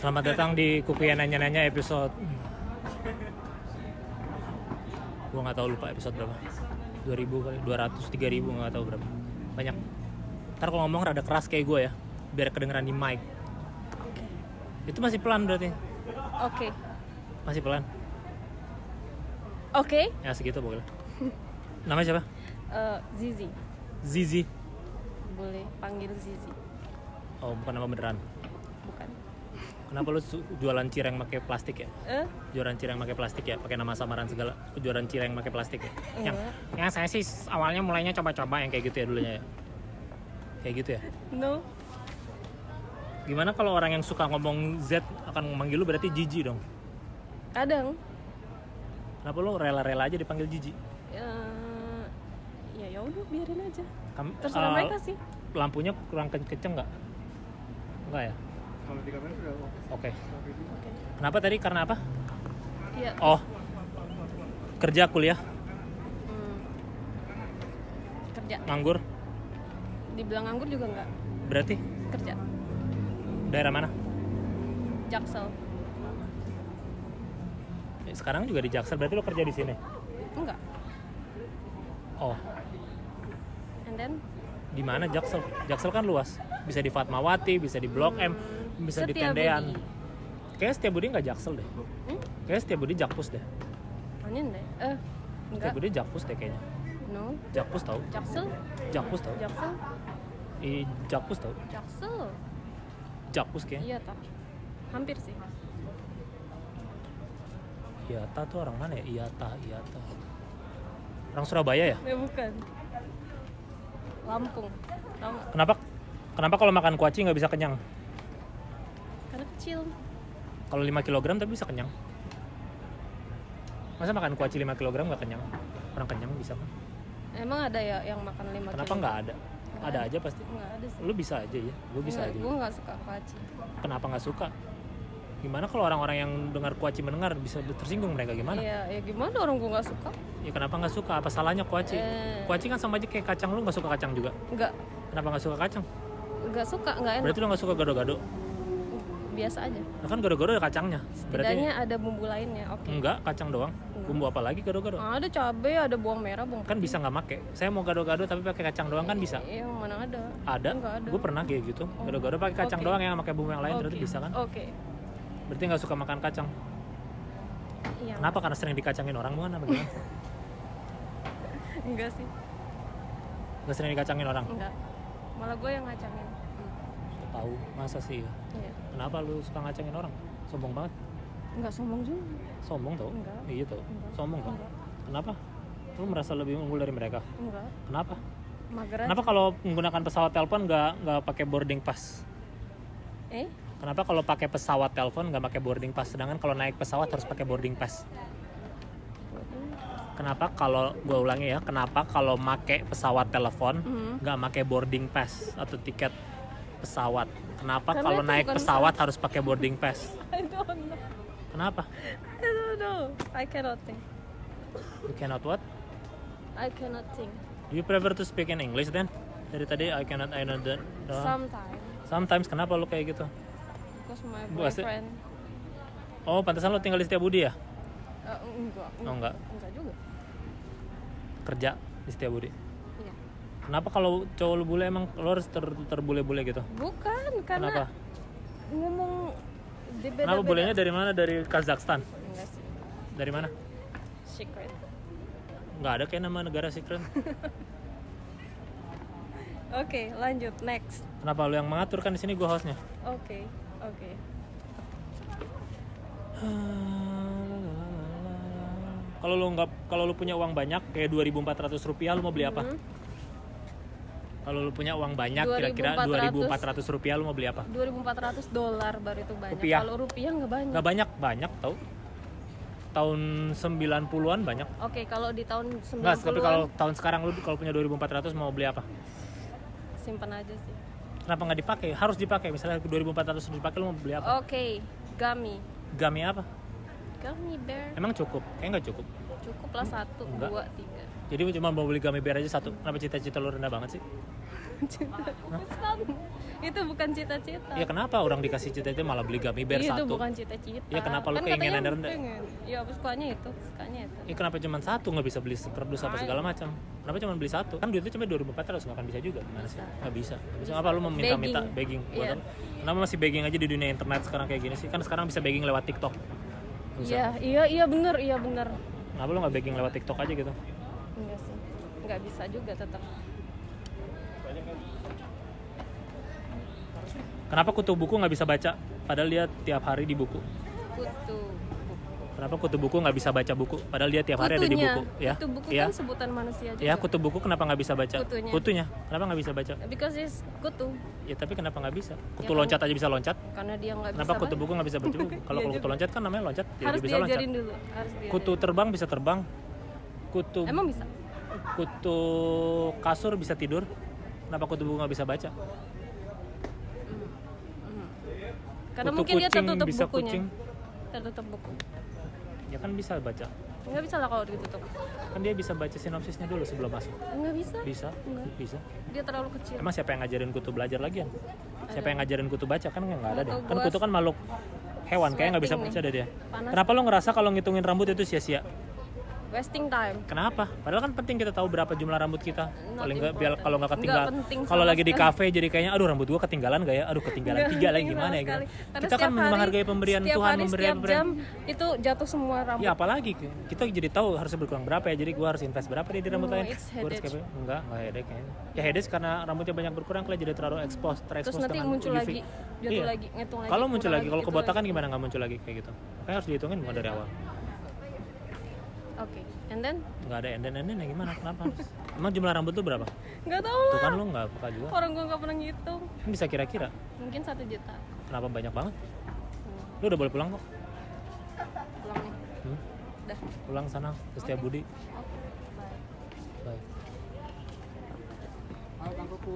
Selamat datang di Kukuya Nanya-Nanya episode. Gue nggak tahu, lupa episode berapa. 2000 kali, 200, 3000 nggak tahu berapa. Banyak. Ntar kalau ngomong rada keras kayak gue ya, biar kedengeran di mic. Itu masih pelan berarti. Oke. Masih pelan. Oke. Ya segitu boleh. Namanya siapa? Zizi. Zizi. Boleh panggil Zizi. Oh, bukan nama beneran. Bukan. Kenapa lu jualan cireng pakai plastik ya? Jualan cireng pakai plastik ya, pakai nama samaran segala. Jualan cireng pakai plastik ya. Yang saya sih awalnya mulainya coba-coba yang kayak gitu ya dulunya ya. Kayak gitu ya. No. Gimana kalau orang yang suka ngomong Z akan memanggil lu berarti Jiji dong? Kadang. Kenapa lu rela-rela aja dipanggil Jiji? Ya udah biarin aja. Terserah Terserah mereka sih. Lampunya kurang kenceng nggak? Nggak ya? Kalau di kamera sudah Oke. Kenapa tadi? Karena apa? Iya. Oh, kerja, kuliah, Kerja. nganggur. Dibilang nganggur juga enggak. Berarti Kerja. daerah mana? Jaksel. Sekarang juga di Jaksel, berarti lo kerja di sini? Enggak. Oh, And then di mana Jaksel? Jaksel kan luas. Bisa di Fatmawati, bisa di Blok M, bisa di Tendean. Kayaknya Setiabudi nggak Jaksel deh. Kayaknya Setiabudi Jakpus deh. Manin deh. Enggak. Setiabudi Jakpus deh kayaknya. No. Jakpus tau? Jaksel. Jakpus tau? Jaksel. Jakpus tau? Jaksel. Jakpus kayaknya. Iya tak. Hampir sih. Iyata tuh orang mana ya? Iyata. Orang Surabaya ya? Ya bukan. Lampung. Tahu nggak? Kenapa kalau makan kuaci nggak bisa kenyang? Karena kecil. Kalau 5 kg tapi bisa kenyang. Masa makan kuaci 5 kg nggak kenyang? Orang kenyang bisa kan? Emang ada ya yang makan 5 kilo? Kenapa nggak ada? Ada aja pasti. Nggak ada sih. Lu bisa aja ya? Gue bisa aja. Gue nggak suka kuaci. Kenapa nggak suka? Gimana kalau orang-orang yang dengar kuaci mendengar bisa tersinggung mereka gimana? Iya, ya gimana orang gue nggak suka? Ya kenapa nggak suka? Apa salahnya kuaci? Kuaci kan sama aja kayak kacang, lu nggak suka kacang juga? Nggak. Kenapa nggak suka kacang? Nggak suka, nggak enak. Berarti lu nggak suka gado-gado? Biasa aja. Nah, kan gado-gado ada kacangnya. Setidaknya ada bumbu lainnya. Oke. Enggak, kacang doang. Bumbu apa lagi gado-gado? Ada cabai, ada bawang merah, bawang Kan bisa nggak make. Saya mau gado-gado tapi pakai kacang doang kan bisa. Iya, mana ada? Ada. Nggak ada. Gue pernah kayak gitu. Gado-gado pakai kacang Oke. doang yang pakai bumbu yang lain berarti bisa kan? Oke. Berarti nggak suka makan kacang. Iya. Kenapa? Karena sering dikacangin orang bukan apa gimana? Enggak sih. Nggak sering dikacangin orang. Enggak. Malah gue yang ngacangin. Tahu masa sih ya? Iya. Kenapa lu suka ngacangin orang? Sombong banget. Enggak sombong juga. Sombong tau? Enggak. Iya tau. Enggak. Sombong tau. Enggak. Kenapa? Lu merasa lebih unggul dari mereka? Enggak. Kenapa? Mager aja. Kenapa kalau menggunakan pesawat telepon nggak pakai boarding pass? Kenapa kalau pakai pesawat telepon nggak pakai boarding pass, sedangkan kalau naik pesawat harus pakai boarding pass? Kenapa kalau gue ulangi ya? Kenapa kalau pakai pesawat telepon nggak pakai boarding pass atau tiket pesawat? Kenapa Karena kalau itu naik bukan pesawat harus pakai boarding pass? I don't know. Kenapa? I don't know. I cannot think. You cannot what? I cannot think. Do you prefer to speak in English then? Dari tadi I cannot, I know that. Sometimes. Sometimes kenapa lu kayak gitu? Because my Bahasa- boyfriend. Oh, pantesan lu tinggal di Setiabudi ya? Enggak. Oh, enggak. Enggak juga. Kerja di Setiabudi. Iya. Kenapa kalau cowok lu bule emang lu harus terbule-bule gitu? Bukan, Kenapa? karena ngomong di beda-beda. Kenapa bulenya dari mana? Dari Kazakhstan? Enggak sih. Dari mana? Secret. Nggak ada kayak nama negara secret. Oke, lanjut. Next. Kenapa lu yang mengatur, kan di sini gua hostnya? Oke. Kalau lu punya uang banyak kayak 2.400 rupiah, lu mau beli apa? Kalau lu punya uang banyak kira-kira 2.400 rupiah, lu mau beli apa? $2.400 baru itu banyak. Rupiah. Kalau rupiah nggak banyak. Nggak banyak tau. Tahun 90-an banyak. Oke, kalau di tahun 90-an Nggak, tapi kalau tahun sekarang lu kalau punya 2.400 mau beli apa? simpan aja sih. Kenapa nggak dipakai? Harus dipakai. Misalnya 2.400 dipakai, lu mau beli apa? Oke, gummy. Gummy apa? Gummy bear. Emang cukup? Kayaknya nggak cukup. Cukup lah 1, Enggak. 2, 3. Jadi cuma mau beli gummy bear aja satu. Kenapa cita-cita lu rendah banget sih? Itu bukan cita-cita. Ya kenapa orang dikasih cita-cita malah beli gummy bear Itu satu? bukan cita-cita. Ya kenapa lu Kan keinginan katanya rendah? pengen. Ya sukanya itu. Ya kenapa cuma satu, nggak bisa beli kardus apa segala macam? Kenapa cuma beli satu? Kan duitnya cuma 2.400, nggak kan bisa juga? Gimana sih? Nggak bisa. Kenapa lu meminta-minta begging? Iya. Kenapa masih begging aja di dunia internet sekarang kayak gini sih? Kan sekarang bisa begging lewat TikTok. Iya benar. Kenapa lu nggak begging lewat TikTok aja gitu? Enggak sih. Enggak bisa juga tetap. Kenapa kutu buku nggak bisa baca? Padahal dia tiap hari di buku. Kutu. Kenapa kutu buku nggak bisa baca buku? Padahal dia tiap hari ada di buku. Ya, Kutu buku ya. kan sebutan manusia juga. Ya, kutu buku kenapa nggak bisa baca? Kutunya. Kenapa nggak bisa baca? Because it's kutu. Ya tapi kenapa nggak bisa? Kutu Ya, loncat aja bisa loncat. Karena dia nggak bisa. Kenapa kutu buku nggak bisa baca buku? Kalau Iya kutu juga. loncat kan namanya loncat, jadi Harus bisa loncat. diajarin dulu. Kutu terbang bisa terbang. Kutu Emang bisa? kutu kasur bisa tidur. Kenapa kutu buku nggak bisa baca? Karena Kutu mungkin dia kucing tertutup bisa bukunya. kucing. Tertutup buku. Ya kan bisa baca. Nggak bisa lah kalau ditutup. Kan dia bisa baca sinopsisnya dulu sebelum masuk. Nggak bisa. Bisa. Enggak. Bisa. Dia terlalu kecil. Emang siapa yang ngajarin kutu belajar lagi? Siapa yang ngajarin kutu baca? Kan nggak ada deh. Atau Kan gua kutu kan makhluk hewan, kayak nggak bisa sweating baca deh dia. Panas. Kenapa lo ngerasa kalau ngitungin rambut itu sia-sia? Wasting time. Kenapa? Padahal kan penting kita tahu berapa jumlah rambut kita. Not Paling nggak biar important. kalau nggak Nggak ketinggalan. penting Kalau sama lagi di sekali. kafe jadi kayaknya aduh rambut gua ketinggalan gak ya? Aduh ketinggalan Nggak 3 lagi penting gimana sama ya gitu. sekali. Karena Kita kan setiap hari- menghargai pemberian setiap Tuhan, hari, pemberian setiap jam itu jatuh semua rambut. Ya apalagi kita jadi tahu harus berkurang berapa ya. Jadi gua harus invest berapa di rambut No, lain. it's Gua harus headache. enggak headache kayaknya. Ya headache karena rambutnya banyak berkurang kalau jadi terlalu terekspos Terus nanti dengan muncul UV. lagi, jatuh Iya. lagi, ngitung lagi. Kalau muncul kurang lagi, kalau itu kebotakan lagi. gimana nggak muncul lagi kayak gitu? Makanya harus dihitungin bukan dari awal. Oke, and then Nggak ada enden ya gimana? Kenapa harus? Emang jumlah rambut tuh berapa? nggak tahu Tuh lah. kan lu nggak peka juga. Orang gua nggak pernah ngitung. Kan bisa kira-kira. Mungkin 1 juta. Kenapa banyak banget? Lu udah boleh pulang kok. Pulang nih. Udah. Pulang sana ke Setiabudi. Oke. Bye. Bye. Halo Kang Kuku.